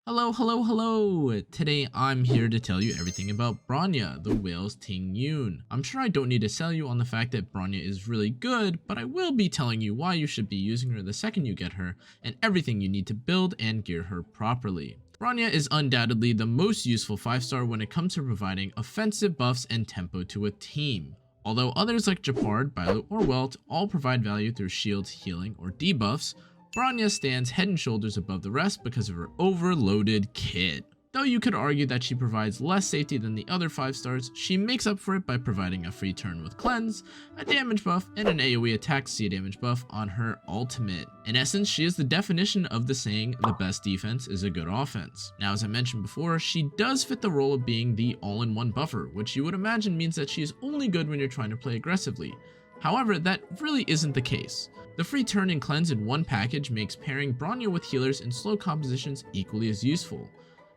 Hello, hello, hello! Today I'm here to tell you everything about Bronya, the whale's Ting Yun. I'm sure I don't need to sell you on the fact that Bronya is really good, but I will be telling you why you should be using her the second you get her, and everything you need to build and gear her properly. Bronya is undoubtedly the most useful 5-star when it comes to providing offensive buffs and tempo to a team. Although others like Japard, Bailu, or Welt all provide value through shields, healing, or debuffs, Bronya stands head and shoulders above the rest because of her overloaded kit. Though you could argue that she provides less safety than the other 5-stars, she makes up for it by providing a free turn with Cleanse, a damage buff, and an AoE attack C damage buff on her ultimate. In essence, she is the definition of the saying, the best defense is a good offense. Now, as I mentioned before, she does fit the role of being the all-in-one buffer, which you would imagine means that she is only good when you're trying to play aggressively. However, that really isn't the case. The free turn and cleanse in one package makes pairing Bronya with healers in slow compositions equally as useful.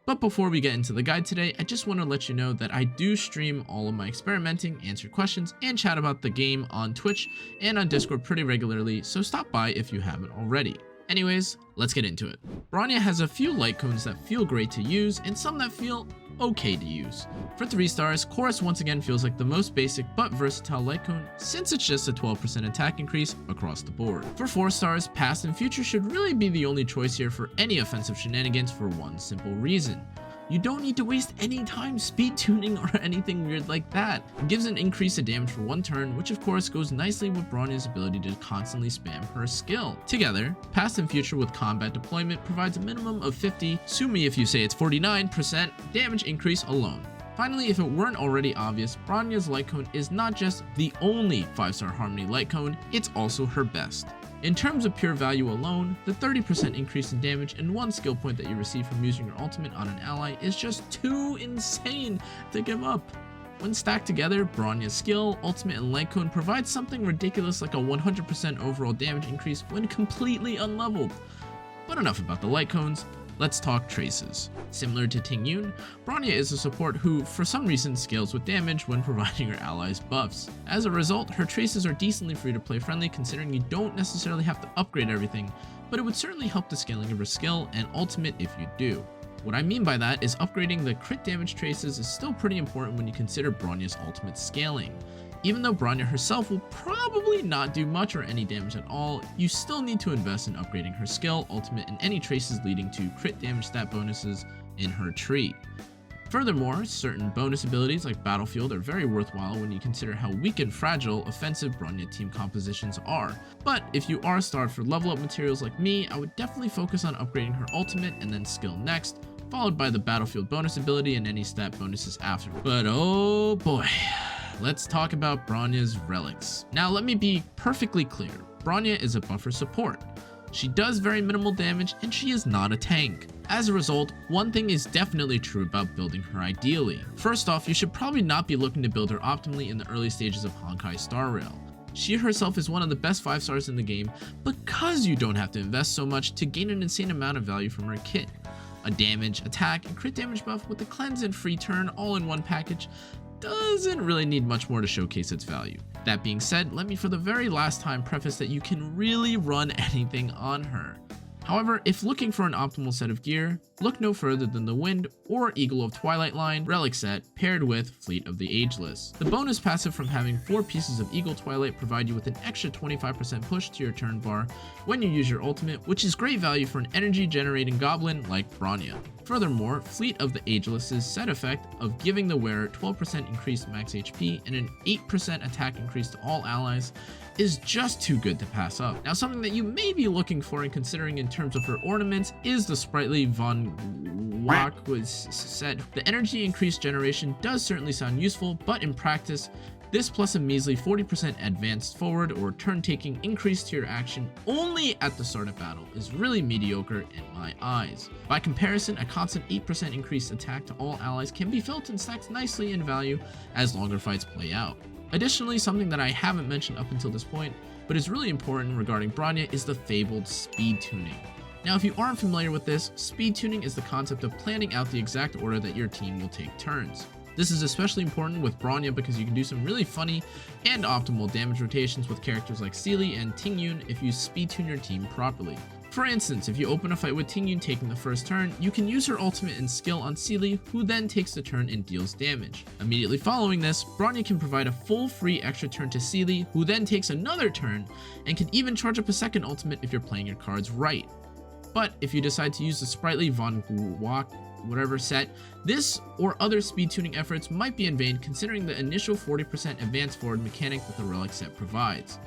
But before we get into the guide today, I just want to let you know that I do stream all of my experimenting, answer questions, and chat about the game on Twitch and on Discord pretty regularly, so stop by if you haven't already. Anyways, let's get into it. Bronya has a few light cones that feel great to use and some that feel okay to use. For 3 stars, Chorus once again feels like the most basic but versatile light cone since it's just a 12% attack increase across the board. For 4 stars, Past and Future should really be the only choice here for any offensive shenanigans for one simple reason. You don't need to waste any time speed tuning or anything weird like that. It gives an increase of damage for 1 turn, which of course goes nicely with Bronya's ability to constantly spam her skill. Together, Past and Future with combat deployment provides a minimum of 50, sue me if you say it's 49% damage increase alone. Finally, if it weren't already obvious, Bronya's light cone is not just the only 5-star Harmony light cone, it's also her best. In terms of pure value alone, the 30% increase in damage and 1 skill point that you receive from using your ultimate on an ally is just too insane to give up. When stacked together, Bronya's skill, ultimate, and light cone provides something ridiculous like a 100% overall damage increase when completely unleveled. But enough about the light cones. Let's talk traces. Similar to Ting Yun, Bronya is a support who, for some reason, scales with damage when providing her allies buffs. As a result, her traces are decently free to play friendly considering you don't necessarily have to upgrade everything, but it would certainly help the scaling of her skill and ultimate if you do. What I mean by that is upgrading the crit damage traces is still pretty important when you consider Bronya's ultimate scaling. Even though Bronya herself will probably not do much or any damage at all, you still need to invest in upgrading her skill, ultimate, and any traces leading to crit damage stat bonuses in her tree. Furthermore, certain bonus abilities like Battlefield are very worthwhile when you consider how weak and fragile offensive Bronya team compositions are. But if you are starved for level up materials like me, I would definitely focus on upgrading her ultimate and then skill next, followed by the Battlefield bonus ability and any stat bonuses after. But oh boy. Let's talk about Bronya's Relics. Now let me be perfectly clear, Bronya is a buffer support. She does very minimal damage and she is not a tank. As a result, one thing is definitely true about building her ideally. First off, you should probably not be looking to build her optimally in the early stages of honkaistarrail. She herself is one of the best 5-stars in the game because you don't have to invest so much to gain an insane amount of value from her kit. A damage, attack, and crit damage buff with the cleanse and free turn all in one package doesn't really need much more to showcase its value. That being said, let me for the very last time preface that you can really run anything on her. However, if looking for an optimal set of gear, look no further than the Wind or Eagle of Twilight line relic set paired with Fleet of the Ageless. The bonus passive from having 4 pieces of Eagle Twilight provide you with an extra 25% push to your turn bar when you use your ultimate, which is great value for an energy generating goblin like Bronya. Furthermore, Fleet of the Ageless's set effect of giving the wearer 12% increased max HP and an 8% attack increase to all allies is just too good to pass up. Now, something that you may be looking for and considering in terms of her ornaments is the sprightly Von Wack was said. The energy increase generation does certainly sound useful, but in practice, this plus a measly 40% advanced forward or turn taking increase to your action only at the start of battle is really mediocre in my eyes. By comparison, a constant 8% increased attack to all allies can be felt and stacks nicely in value as longer fights play out. Additionally, something that I haven't mentioned up until this point, but is really important regarding Bronya is the fabled speed tuning. Now, if you aren't familiar with this, speed tuning is the concept of planning out the exact order that your team will take turns. This is especially important with Bronya because you can do some really funny and optimal damage rotations with characters like Sealy and Ting Yun if you speed tune your team properly. For instance, if you open a fight with Tingyun taking the first turn, you can use her ultimate and skill on Sealy, who then takes the turn and deals damage. Immediately following this, Bronya can provide a full free extra turn to Sealy, who then takes another turn, and can even charge up a second ultimate if you're playing your cards right. But if you decide to use the sprightly Von Guok whatever set, this or other speed tuning efforts might be in vain considering the initial 40% advance forward mechanic that the Relic set provides.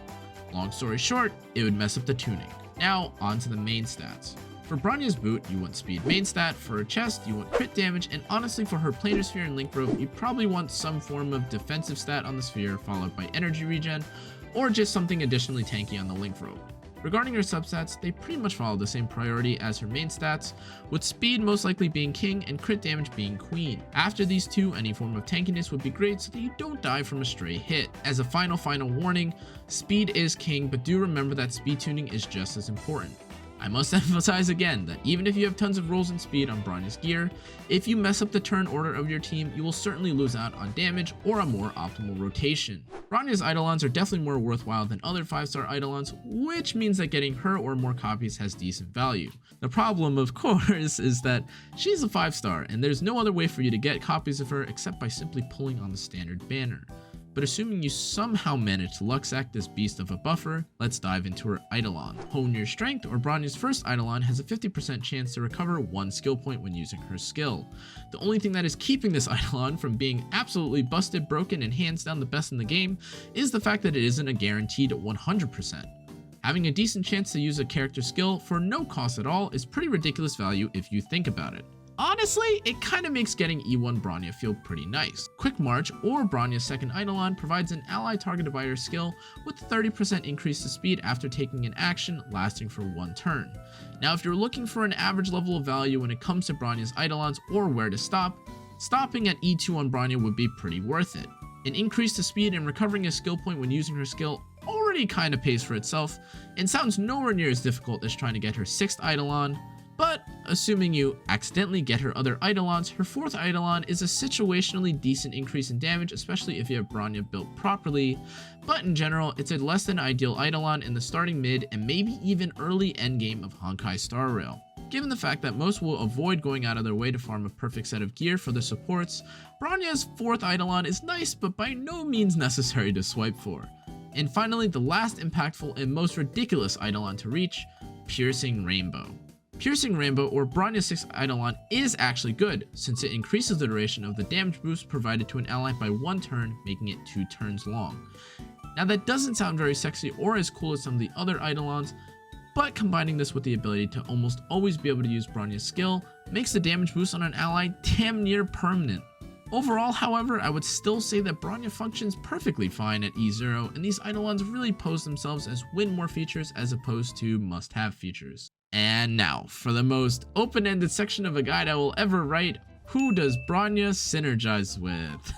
Long story short, it would mess up the tuning. Now, on to the main stats. For Bronya's boot, you want speed main stat, for her chest, you want crit damage, and honestly for her planar sphere and link rope, you probably want some form of defensive stat on the sphere followed by energy regen, or just something additionally tanky on the link rope. Regarding her substats, they pretty much follow the same priority as her main stats, with speed most likely being king and crit damage being queen. After these two, any form of tankiness would be great so that you don't die from a stray hit. As a final warning, speed is king, but do remember that speed tuning is just as important. I must emphasize again that even if you have tons of rolls and speed on Bronya's gear, if you mess up the turn order of your team, you will certainly lose out on damage or a more optimal rotation. Bronya's Eidolons are definitely more worthwhile than other 5-star Eidolons, which means that getting her or more copies has decent value. The problem, of course, is that she's a 5-star, and there's no other way for you to get copies of her except by simply pulling on the standard banner. But assuming you somehow manage to Luxac this beast of a buffer, let's dive into her Eidolon. Hone Your Strength, or Bronya's first Eidolon, has a 50% chance to recover 1 skill point when using her skill. The only thing that is keeping this Eidolon from being absolutely busted, broken, and hands down the best in the game is the fact that it isn't a guaranteed 100%. Having a decent chance to use a character skill for no cost at all is pretty ridiculous value if you think about it. Honestly, it kinda makes getting E1 Bronya feel pretty nice. Quick March, or Bronya's second Eidolon, provides an ally targeted by her skill with 30% increase to speed after taking an action lasting for 1 turn. Now if you're looking for an average level of value when it comes to Bronya's Eidolons or where to stop, stopping at E2 on Bronya would be pretty worth it. An increase to speed and recovering a skill point when using her skill already kinda pays for itself, and sounds nowhere near as difficult as trying to get her 6th Eidolon. But assuming you accidentally get her other Eidolons, her 4th Eidolon is a situationally decent increase in damage, especially if you have Bronya built properly, but in general, it's a less than ideal Eidolon in the starting mid and maybe even early endgame of honkaistarrail. Given the fact that most will avoid going out of their way to farm a perfect set of gear for the supports, Bronya's 4th Eidolon is nice but by no means necessary to swipe for. And finally, the last impactful and most ridiculous Eidolon to reach, Piercing Rainbow. Piercing Rainbow, or Bronya's 6th Eidolon, is actually good, since it increases the duration of the damage boost provided to an ally by 1 turn, making it 2 turns long. Now that doesn't sound very sexy or as cool as some of the other Eidolons, but combining this with the ability to almost always be able to use Bronya's skill makes the damage boost on an ally damn near permanent. Overall, however, I would still say that Bronya functions perfectly fine at E0, and these Eidolons really pose themselves as win more features as opposed to must-have features. And now, for the most open-ended section of a guide I will ever write, who does Bronya synergize with?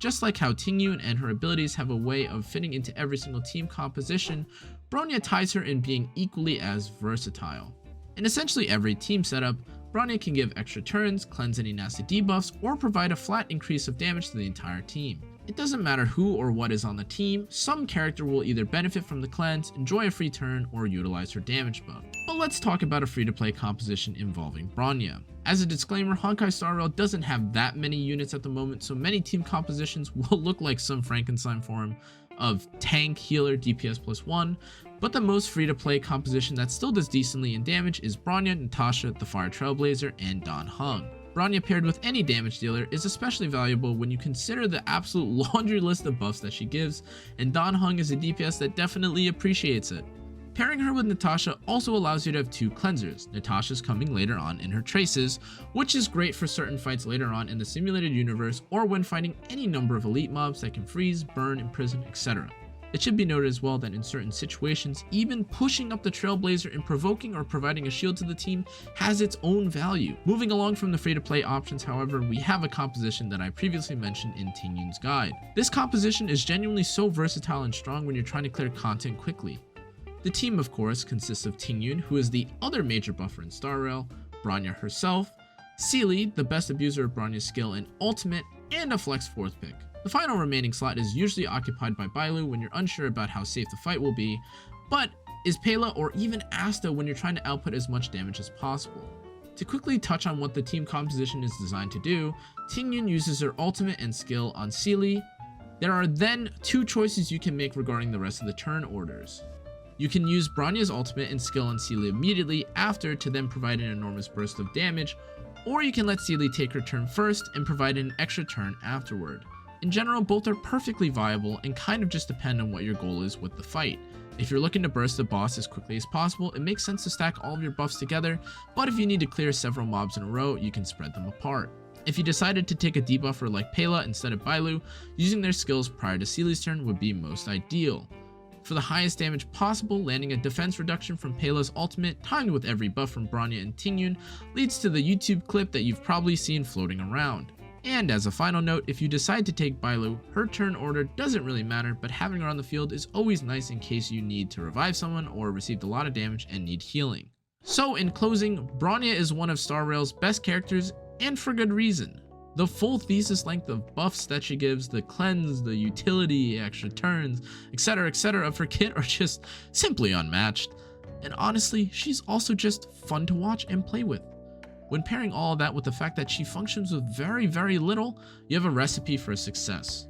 Just like how Tingyun and her abilities have a way of fitting into every single team composition, Bronya ties her in being equally as versatile. In essentially every team setup, Bronya can give extra turns, cleanse any nasty debuffs, or provide a flat increase of damage to the entire team. It doesn't matter who or what is on the team, some character will either benefit from the cleanse, enjoy a free turn, or utilize her damage buff. But let's talk about a free-to-play composition involving Bronya. As a disclaimer, honkaistarrail doesn't have that many units at the moment, so many team compositions will look like some Frankenstein form of tank, healer, DPS +1, but the most free-to-play composition that still does decently in damage is Bronya, Natasha, the Fire Trailblazer, and Dan Heng. Bronya paired with any damage dealer is especially valuable when you consider the absolute laundry list of buffs that she gives, and Dan Heng is a DPS that definitely appreciates it. Pairing her with Natasha also allows you to have 2 cleansers, Natasha's coming later on in her traces, which is great for certain fights later on in the simulated universe or when fighting any number of elite mobs that can freeze, burn, imprison, etc. It should be noted as well that in certain situations, even pushing up the Trailblazer and provoking or providing a shield to the team has its own value. Moving along from the free-to-play options, however, we have a composition that I previously mentioned in Tingyun's guide. This composition is genuinely so versatile and strong when you're trying to clear content quickly. The team, of course, consists of Tingyun, who is the other major buffer in Starrail, Bronya herself, Sealy, the best abuser of Bronya's skill and ultimate, and a flex 4th pick. The final remaining slot is usually occupied by Bailu when you're unsure about how safe the fight will be, but is Pela or even Asta when you're trying to output as much damage as possible. To quickly touch on what the team composition is designed to do, Tingyun uses her ultimate and skill on Sealy. There are then two choices you can make regarding the rest of the turn orders. You can use Bronya's ultimate and skill on Sealy immediately after to then provide an enormous burst of damage, or you can let Sealy take her turn first and provide an extra turn afterward. In general, both are perfectly viable and kind of just depend on what your goal is with the fight. If you're looking to burst the boss as quickly as possible, it makes sense to stack all of your buffs together, but if you need to clear several mobs in a row, you can spread them apart. If you decided to take a debuffer like Pela instead of Bailu, using their skills prior to Sealy's turn would be most ideal. For the highest damage possible, landing a defense reduction from Pela's ultimate, timed with every buff from Bronya and Tingyun, leads to the YouTube clip that you've probably seen floating around. And as a final note, if you decide to take Bailu, her turn order doesn't really matter, but having her on the field is always nice in case you need to revive someone or received a lot of damage and need healing. So in closing, Bronya is one of Star Rail's best characters, and for good reason. The full thesis length of buffs that she gives, the cleanse, the utility, extra turns, etc of her kit are just simply unmatched. And honestly, she's also just fun to watch and play with. When pairing all of that with the fact that she functions with very little, you have a recipe for success.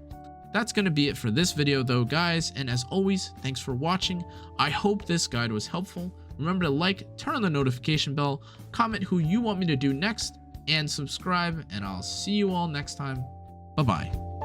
That's going to be it for this video though, guys, and as always, thanks for watching. I hope this guide was helpful. Remember to like, turn on the notification bell, comment who you want me to do next, and subscribe, and I'll see you all next time. Bye-bye.